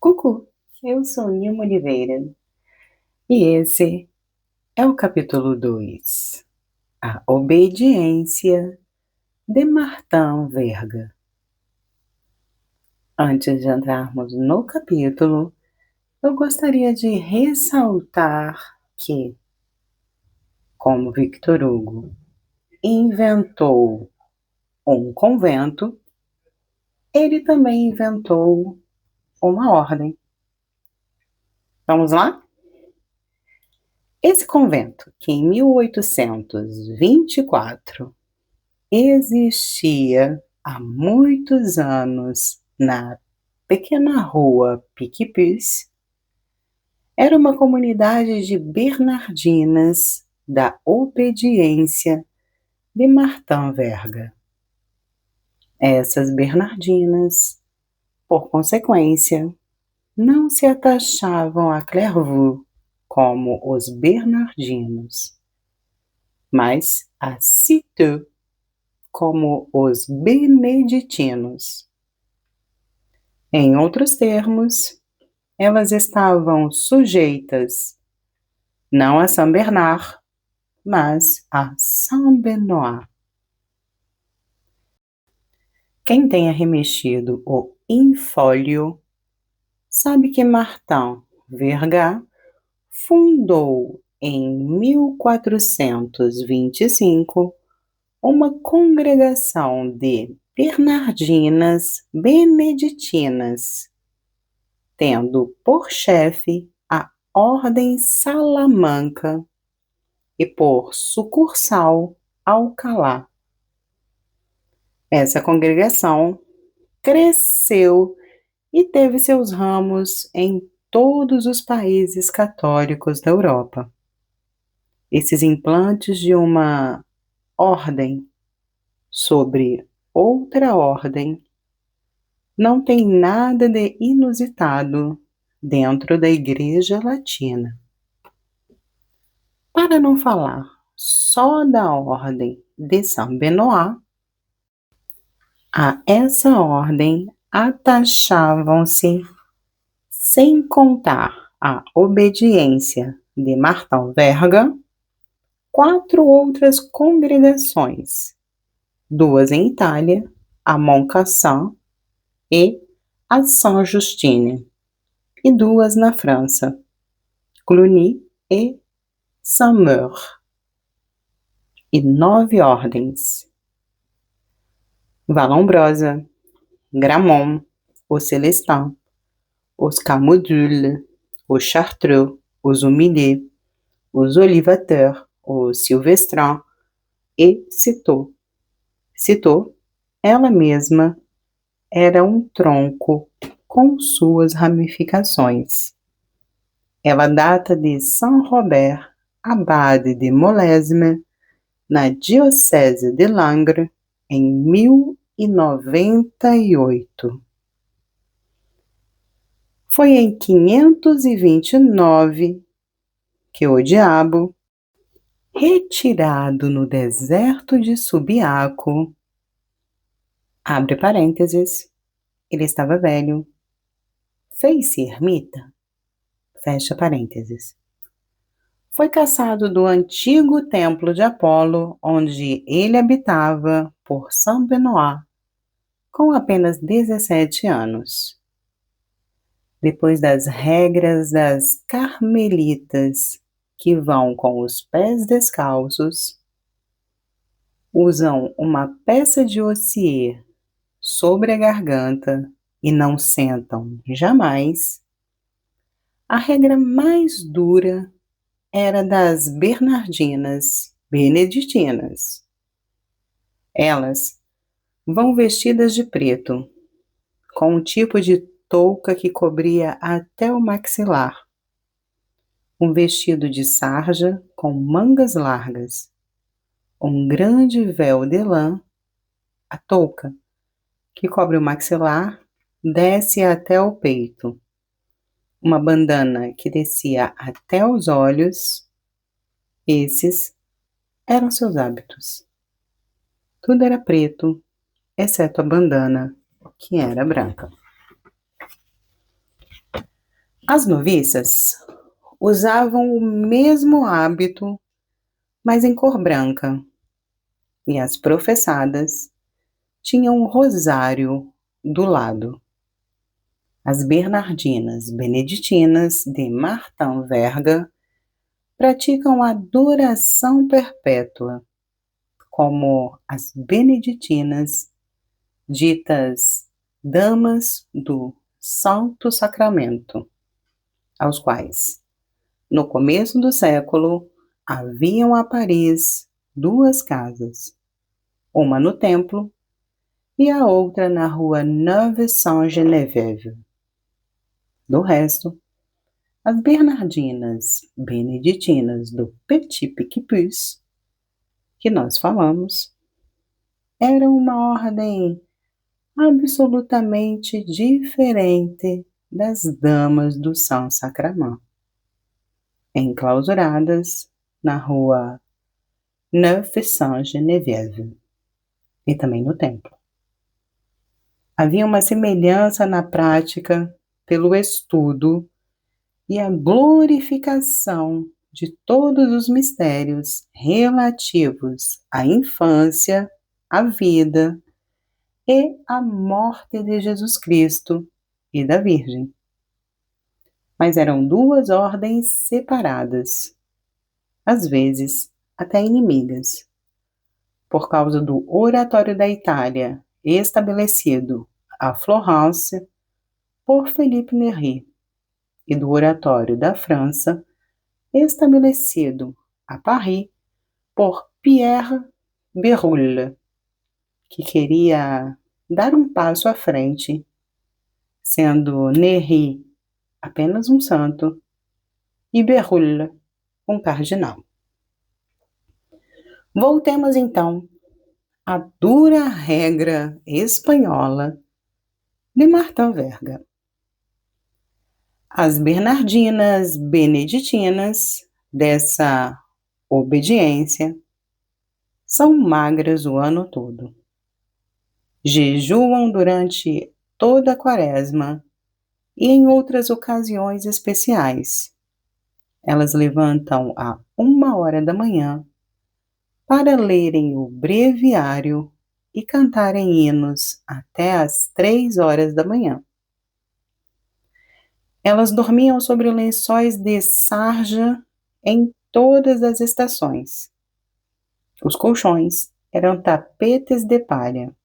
Cucu, eu sou Nilma Oliveira e esse é o capítulo 2, A Obediência de Martin Verga. Antes de entrarmos no capítulo, eu gostaria de ressaltar que, como Victor Hugo inventou um convento, ele também inventou uma ordem. Vamos lá? Esse convento, que em 1824 existia há muitos anos na pequena rua Piquipus, era uma comunidade de bernardinas da obediência de Martin Verga. Essas bernardinas, por consequência, não se atachavam a Clairvaux como os bernardinos, mas a Citeaux como os beneditinos. Em outros termos, elas estavam sujeitas não a São Bernard, mas a Saint Benoît. Quem tenha remexido o infólio sabe que Martin Verga fundou em 1425 uma congregação de bernardinas beneditinas, tendo por chefe a Ordem Salamanca e por sucursal Alcalá. Essa congregação cresceu e teve seus ramos em todos os países católicos da Europa. Esses implantes de uma ordem sobre outra ordem não tem nada de inusitado dentro da Igreja Latina. Para não falar só da ordem de São Benoît, a essa ordem atachavam-se, sem contar a obediência de Martin Verga, 4 outras congregações, 2 em Itália, a Montcassin e a Saint-Justine, e 2 na França, Cluny e Saint-Maur, e 9 ordens: Vallombrosa, Gramont, os Célestins, os Camodules, os Chartreux, os Humiliés, os Olivateurs, os Silvestrins e Citeaux. Citeaux, ela mesma, era um tronco com suas ramificações. Ela data de Saint-Robert, abade de Molesme, na diocese de Langres, em 1098. Foi em 529 que o diabo, retirado no deserto de Subiaco, abre parênteses, ele estava velho, fez-se ermita, fecha parênteses. Foi caçado do antigo templo de Apolo, onde ele habitava por Saint Benoît, com apenas 17 anos. Depois das regras das carmelitas, que vão com os pés descalços, usam uma peça de osier sobre a garganta e não sentam jamais, a regra mais dura era das bernardinas beneditinas. Elas vão vestidas de preto, com um tipo de touca que cobria até o maxilar, um vestido de sarja com mangas largas, um grande véu de lã, a touca, que cobre o maxilar, desce até o peito, uma bandana que descia até os olhos. Esses eram seus hábitos. Tudo era preto, exceto a bandana, que era branca. As noviças usavam o mesmo hábito, mas em cor branca, e as professadas tinham um rosário do lado. As bernardinas beneditinas de Martin Verga praticam a adoração perpétua, como as beneditinas, ditas Damas do Santo Sacramento, aos quais, no começo do século, haviam a Paris duas casas, uma no templo e a outra na rua Neuve Saint-Geneviève. Do resto, as bernardinas beneditinas do Petit Picpus, que nós falamos, eram uma ordem absolutamente diferente das damas do São Sacramento, enclausuradas na rua Neuve Saint-Geneviève e também no templo. Havia uma semelhança na prática pelo estudo e a glorificação de todos os mistérios relativos à infância, à vida e à morte de Jesus Cristo e da Virgem. Mas eram duas ordens separadas, às vezes até inimigas, por causa do Oratório da Itália, estabelecido a Florence por Philippe Néri, e do Oratório da França, estabelecido a Paris por Pierre Bérulle, que queria dar um passo à frente, sendo Néri apenas um santo e Bérulle um cardinal. Voltemos então à dura regra espanhola de Martin Verga. As bernardinas beneditinas dessa obediência são magras o ano todo. Jejuam durante toda a quaresma e em outras ocasiões especiais. Elas levantam a 1h da manhã para lerem o breviário e cantarem hinos até às 3h da manhã. Elas dormiam sobre lençóis de sarja em todas as estações. Os colchões eram tapetes de palha.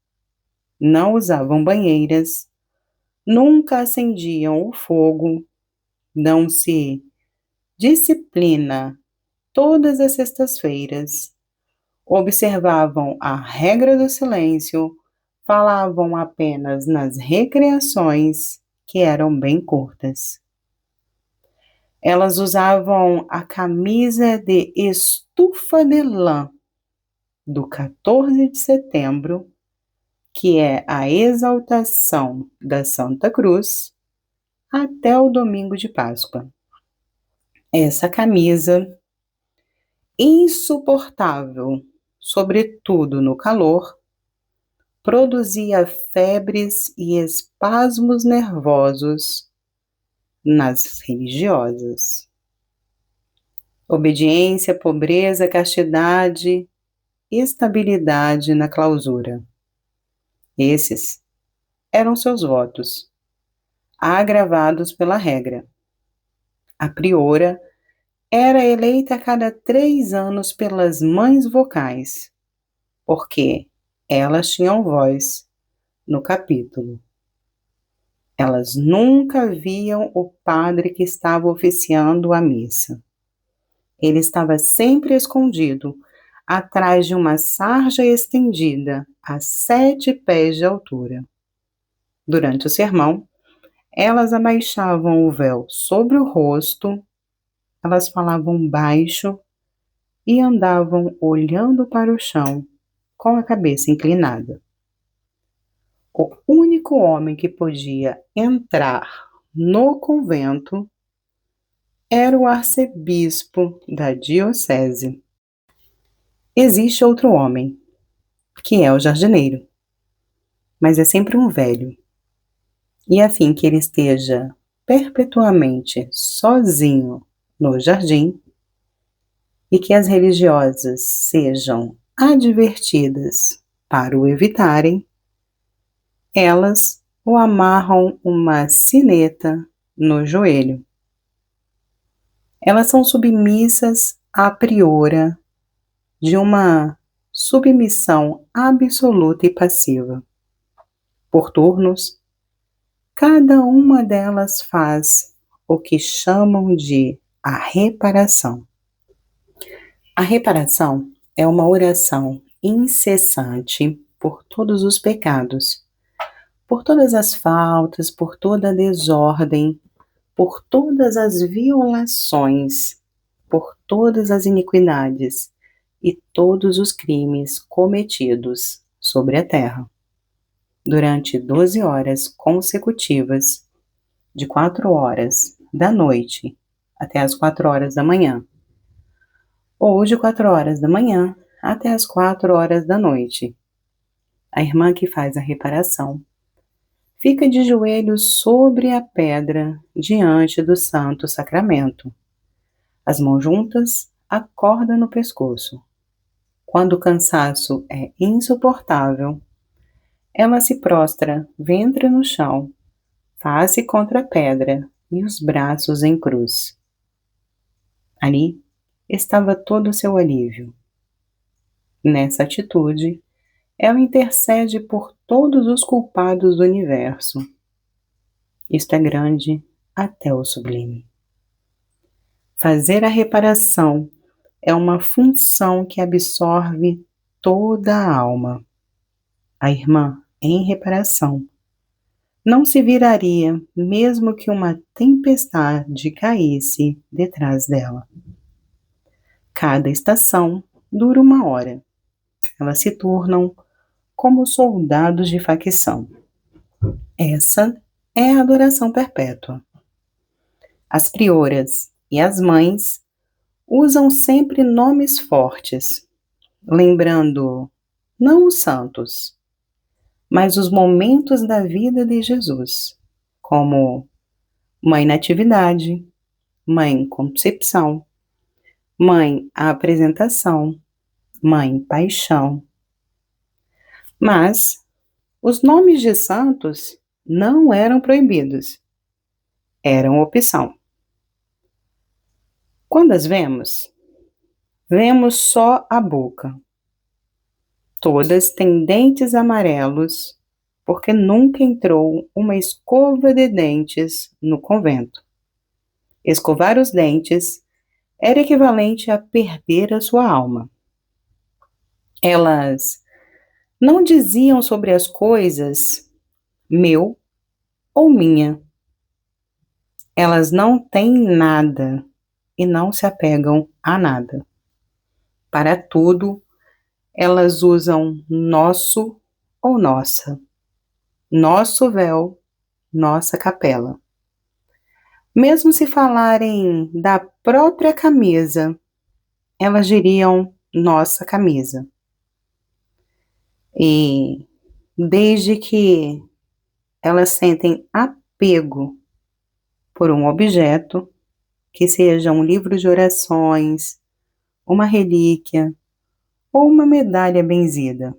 Não usavam banheiras, nunca acendiam o fogo, dão-se disciplina todas as sextas-feiras, observavam a regra do silêncio, falavam apenas nas recreações, que eram bem curtas. Elas usavam a camisa de estufa de lã do 14 de setembro, que é a exaltação da Santa Cruz, até o domingo de Páscoa. Essa camisa, insuportável, sobretudo no calor, produzia febres e espasmos nervosos nas religiosas. Obediência, pobreza, castidade, estabilidade na clausura. Esses eram seus votos, agravados pela regra. A priora era eleita a cada 3 anos pelas mães vocais, porque elas tinham voz no capítulo. Elas nunca viam o padre que estava oficiando a missa. Ele estava sempre escondido, atrás de uma sarja estendida a 7 pés de altura. Durante o sermão, elas abaixavam o véu sobre o rosto, elas falavam baixo e andavam olhando para o chão com a cabeça inclinada. O único homem que podia entrar no convento era o arcebispo da diocese. Existe outro homem, que é o jardineiro, mas é sempre um velho. E a fim que ele esteja perpetuamente sozinho no jardim e que as religiosas sejam advertidas para o evitarem, elas o amarram uma sineta no joelho. Elas são submissas à priora de uma submissão absoluta e passiva. Por turnos, cada uma delas faz o que chamam de a reparação. A reparação é uma oração incessante por todos os pecados, por todas as faltas, por toda a desordem, por todas as violações, por todas as iniquidades e todos os crimes cometidos sobre a terra. Durante 12 horas consecutivas, de 4 horas da noite até as 4 horas da manhã, ou de 4 horas da manhã até as 4 horas da noite. A irmã que faz a reparação fica de joelhos sobre a pedra diante do Santo Sacramento. As mãos juntas, a corda no pescoço. Quando o cansaço é insuportável, ela se prostra, ventre no chão, face contra a pedra e os braços em cruz. Ali estava todo o seu alívio. Nessa atitude, ela intercede por todos os culpados do universo. Isto é grande até o sublime. Fazer a reparação é uma função que absorve toda a alma. A irmã, em reparação, não se viraria mesmo que uma tempestade caísse detrás dela. Cada estação dura 1 hora. Elas se tornam como soldados de facção. Essa é a adoração perpétua. As prioras e as mães usam sempre nomes fortes, lembrando não os santos, mas os momentos da vida de Jesus, como Mãe Natividade, Mãe Concepção, Mãe Apresentação, Mãe Paixão. Mas os nomes de santos não eram proibidos, eram opção. Quando as vemos, vemos só a boca. Todas têm dentes amarelos, porque nunca entrou uma escova de dentes no convento. Escovar os dentes era equivalente a perder a sua alma. Elas não diziam sobre as coisas meu ou minha. Elas não têm nada e não se apegam a nada. Para tudo, elas usam nosso ou nossa, nosso véu, nossa capela. Mesmo se falarem da própria camisa, elas diriam nossa camisa. E desde que elas sentem apego por um objeto, que seja um livro de orações, uma relíquia ou uma medalha benzida,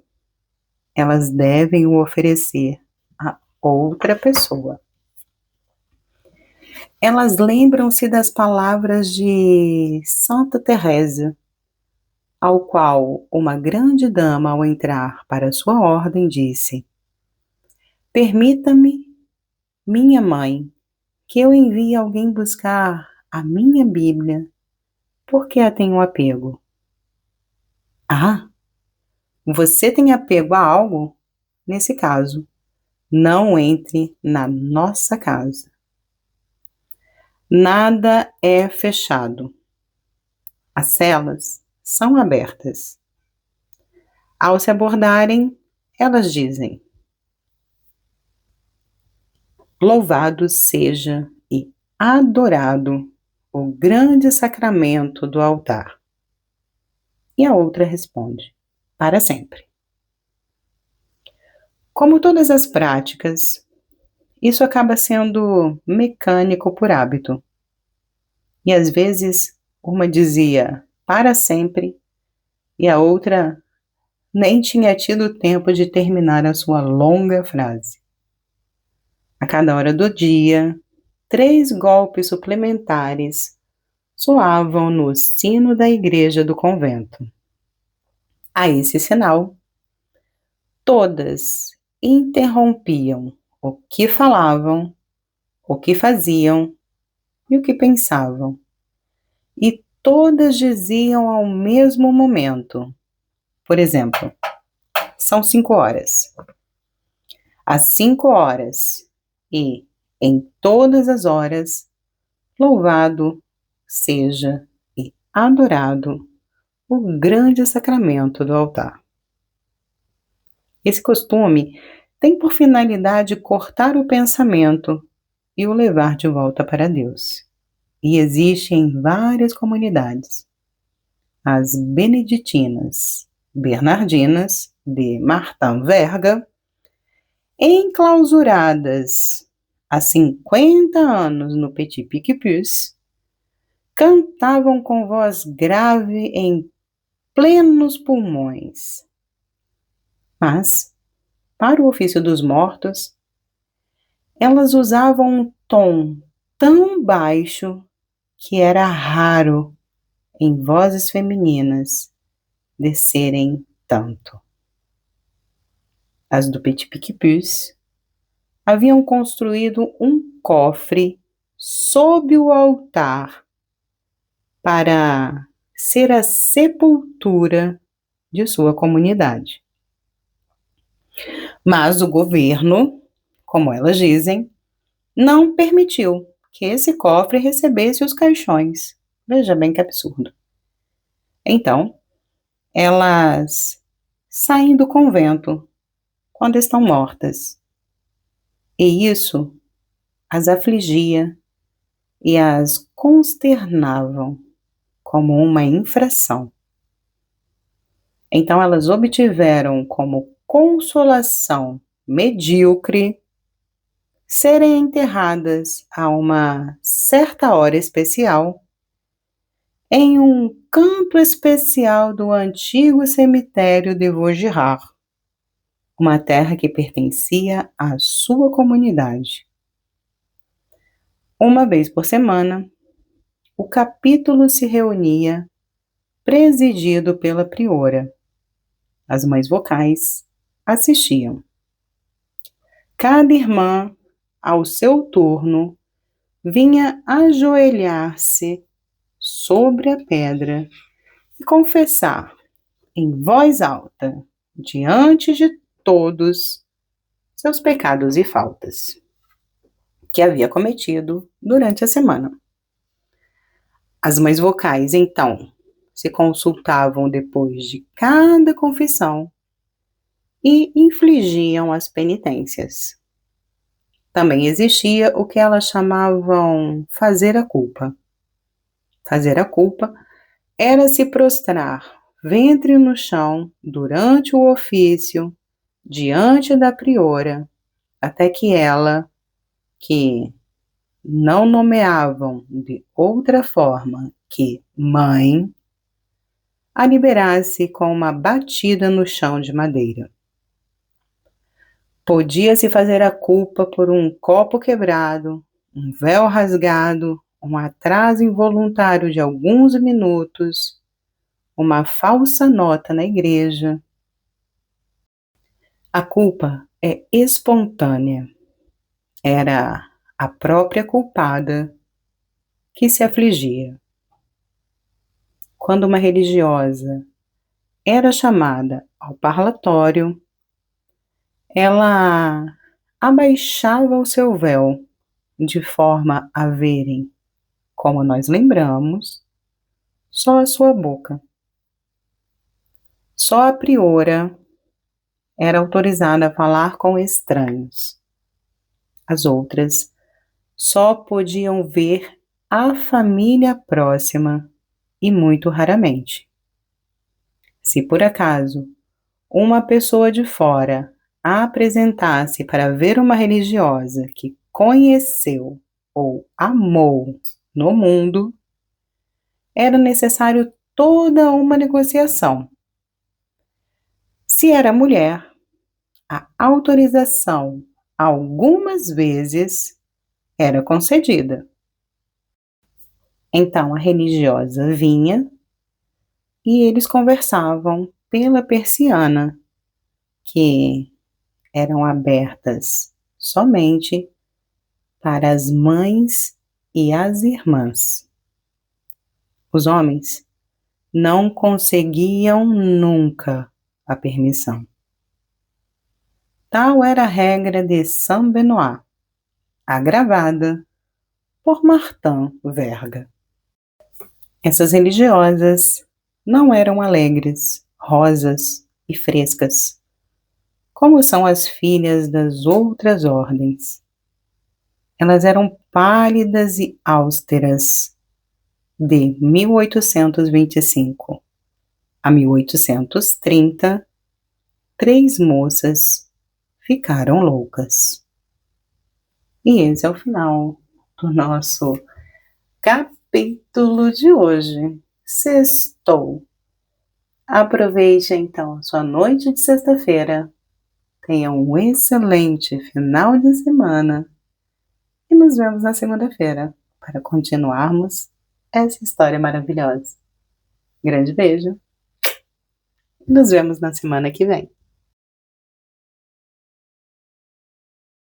elas devem o oferecer a outra pessoa. Elas lembram-se das palavras de Santa Teresa, ao qual uma grande dama, ao entrar para sua ordem, disse: permita-me, minha mãe, que eu envie alguém buscar a minha Bíblia, porque a tenho apego. Ah, você tem apego a algo? Nesse caso, não entre na nossa casa. Nada é fechado. As celas são abertas. Ao se abordarem, elas dizem: louvado seja e adorado o grande sacramento do altar. E a outra responde: para sempre. Como todas as práticas, isso acaba sendo mecânico por hábito. E às vezes uma dizia para sempre e a outra nem tinha tido tempo de terminar a sua longa frase. A cada hora do dia, 3 golpes suplementares soavam no sino da igreja do convento. A esse sinal, todas interrompiam o que falavam, o que faziam e o que pensavam. E todas diziam ao mesmo momento. Por exemplo, são 5 horas. Às 5 horas e em todas as horas, louvado seja e adorado o grande sacramento do altar. Esse costume tem por finalidade cortar o pensamento e o levar de volta para Deus. E existe em várias comunidades. As beneditinas bernardinas de Martin Verga, enclausuradas há 50 anos no Petit Picpus, cantavam com voz grave em plenos pulmões. Mas, para o ofício dos mortos, elas usavam um tom tão baixo que era raro em vozes femininas descerem tanto. As do Petit Picpus haviam construído um cofre sob o altar para ser a sepultura de sua comunidade. Mas o governo, como elas dizem, não permitiu que esse cofre recebesse os caixões. Veja bem que absurdo. Então, elas saem do convento quando estão mortas. E isso as afligia e as consternavam como uma infração. Então elas obtiveram como consolação medíocre serem enterradas a uma certa hora especial em um canto especial do antigo cemitério de Vaugirard, uma terra que pertencia à sua comunidade. Uma vez por semana, o capítulo se reunia, presidido pela priora. As mães vocais assistiam. Cada irmã, ao seu turno, vinha ajoelhar-se sobre a pedra e confessar em voz alta, diante de todos, seus pecados e faltas que havia cometido durante a semana. As mães vocais, então, se consultavam depois de cada confissão e infligiam as penitências. Também existia o que elas chamavam fazer a culpa. Fazer a culpa era se prostrar ventre no chão durante o ofício, diante da priora, até que ela, que não nomeavam de outra forma que mãe, a liberasse com uma batida no chão de madeira. Podia-se fazer a culpa por um copo quebrado, um véu rasgado, um atraso involuntário de alguns minutos, uma falsa nota na igreja. A culpa é espontânea. Era a própria culpada que se afligia. Quando uma religiosa era chamada ao parlatório, ela abaixava o seu véu de forma a verem, como nós lembramos, só a sua boca. Só a priora era autorizada a falar com estranhos. As outras só podiam ver a família próxima e muito raramente. Se por acaso uma pessoa de fora apresentar-se para ver uma religiosa que conheceu ou amou no mundo, era necessário toda uma negociação. Se era mulher, a autorização algumas vezes era concedida. Então a religiosa vinha e eles conversavam pela persiana, que eram abertas somente para as mães e as irmãs. Os homens não conseguiam nunca a permissão. Tal era a regra de Saint-Benoît, agravada por Martin Verga. Essas religiosas não eram alegres, rosas e frescas, como são as filhas das outras ordens. Elas eram pálidas e austeras. De 1825 a 1830, 3 moças ficaram loucas. E esse é o final do nosso capítulo de hoje. Sextou. Aproveite então a sua noite de sexta-feira. Tenha um excelente final de semana. E nos vemos na segunda-feira para continuarmos essa história maravilhosa. Grande beijo. Nos vemos na semana que vem.